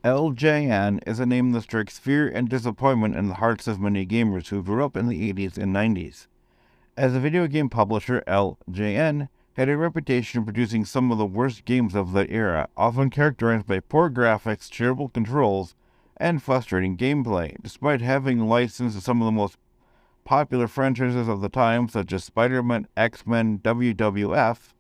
LJN is a name that strikes fear and disappointment in the hearts of many gamers who grew up in the 80s and 90s. As a video game publisher, LJN had a reputation for producing some of the worst games of that era, often characterized by poor graphics, terrible controls, and frustrating gameplay. Despite having licensed some of the most popular franchises of the time, such as Spider-Man, X-Men, WWF,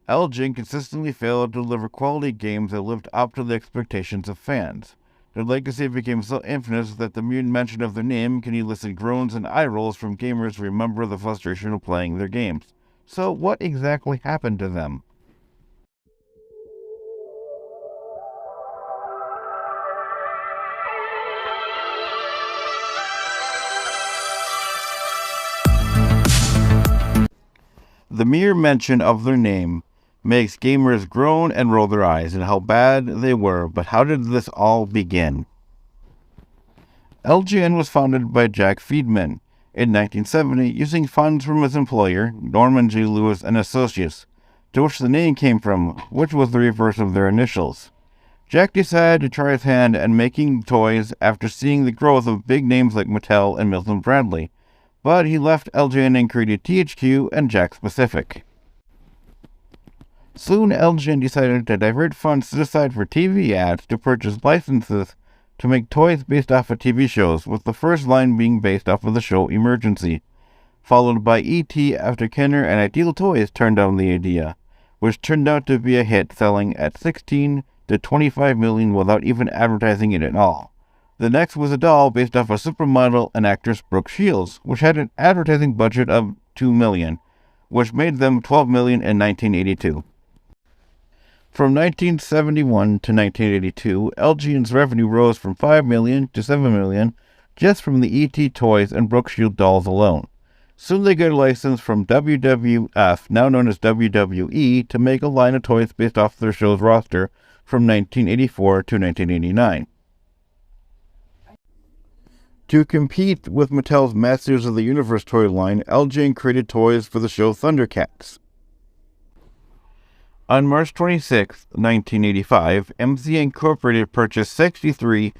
LJN consistently failed to deliver quality games that lived up to the expectations of fans. Their legacy became so infamous that the mere mention of their name can elicit groans and eye rolls from gamers who remember the frustration of playing their games. So what exactly happened to them? The mere mention of their name makes gamers groan and roll their eyes at how bad they were, but how did this all begin? LJN was founded by Jack Friedman in 1970 using funds from his employer, Norman J. Lewis and Associates, to which the name came from, which was the reverse of their initials. Jack decided to try his hand at making toys after seeing the growth of big names like Mattel and Milton Bradley, but he left LJN and created THQ and Jakks Pacific. Soon, LJN decided to divert funds set aside for TV ads to purchase licenses to make toys based off of TV shows, with the first line being based off of the show Emergency, followed by E.T. after Kenner and Ideal Toys turned down the idea, which turned out to be a hit, selling at 16 to 25 million without even advertising it at all. The next was a doll based off of supermodel and actress Brooke Shields, which had an advertising budget of $2 million, which made them $12 million in 1982. From 1971 to 1982, LJN's revenue rose from $5 million to $7 million just from the E.T. toys and Brooke Shield dolls alone. Soon they got a license from WWF, now known as WWE, to make a line of toys based off their show's roster from 1984 to 1989. To compete with Mattel's Masters of the Universe toy line, LJN created toys for the show Thundercats. On March 26, 1985, MCA Incorporated purchased 63%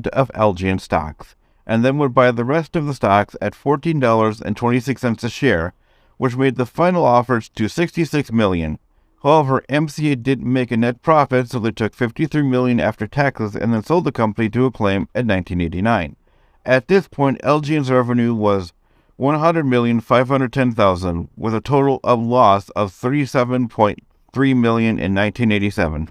of LJN stocks, and then would buy the rest of the stocks at $14.26 a share, which made the final offers to $66 million. However, MCA didn't make a net profit, so they took $53 million after taxes and then sold the company to Acclaim in 1989. At this point, LJN's revenue was $100,510,000, with a total of loss of $37.3 million in 1987.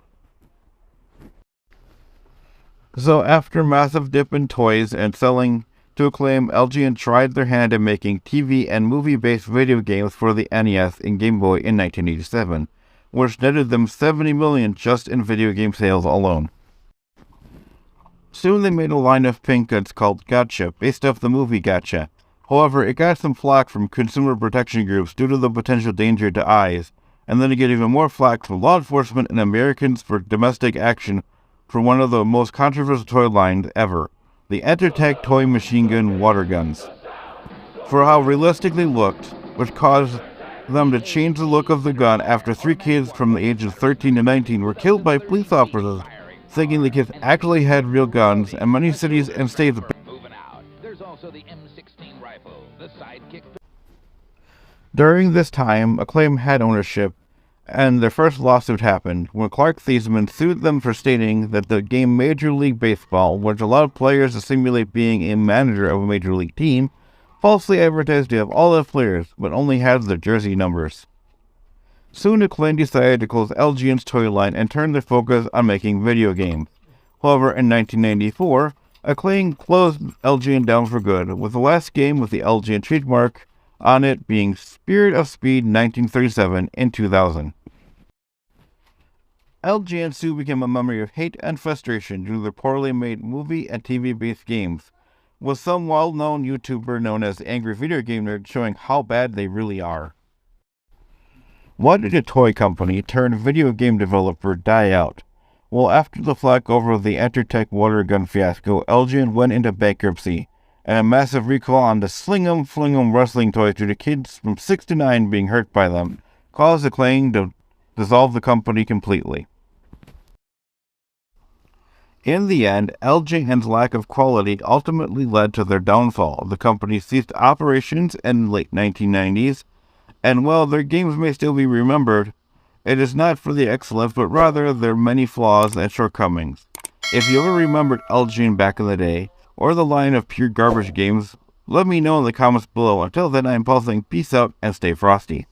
So after massive dip in toys and selling to Acclaim, LJN tried their hand at making TV and movie-based video games for the NES and Game Boy in 1987, which netted them $70 million just in video game sales alone. Soon they made a line of pink goods called Gotcha, based off the movie Gotcha. However, it got some flack from consumer protection groups due to the potential danger to eyes, and then to get even more flack from law enforcement and Americans for domestic action for one of the most controversial toy lines ever, the Entertech toy machine gun water guns, for how realistic they looked, which caused them to change the look of the gun after 3 kids from the ages of 13 to 19 were killed by police officers, thinking the kids actually had real guns, and many cities and states. There's also the M16 rifle, the sidekick. During this time, Acclaim had ownership, and their first lawsuit happened when Clark Thiesman sued them for stating that the game Major League Baseball, which allowed players to simulate being a manager of a major league team, falsely advertised to have all the players, but only had their jersey numbers. Soon Acclaim decided to close LJN's toy line and turn their focus on making video games. However, in 1994, Acclaim closed LJN down for good, with the last game with the LJN trademark on it being Spirit of Speed 1937 in 2000. LJN soon became a memory of hate and frustration due to their poorly made movie and TV-based games, with some well-known YouTuber known as Angry Video Game Nerd showing how bad they really are. Why did a toy company turned video game developer die out? Well, after the flack over the Entertech water gun fiasco, LJN went into bankruptcy, and a massive recall on the Sling 'em Fling 'em wrestling toys due to kids from 6 to 9 being hurt by them caused Acclaim to dissolve the company completely. In the end, LJN's lack of quality ultimately led to their downfall. The company ceased operations in the late 1990s, and while their games may still be remembered, it is not for the excellence, but rather their many flaws and shortcomings. If you ever remembered LJN back in the day, or the line of pure garbage games, let me know in the comments below. Until then, I'm Paul saying peace out and stay frosty.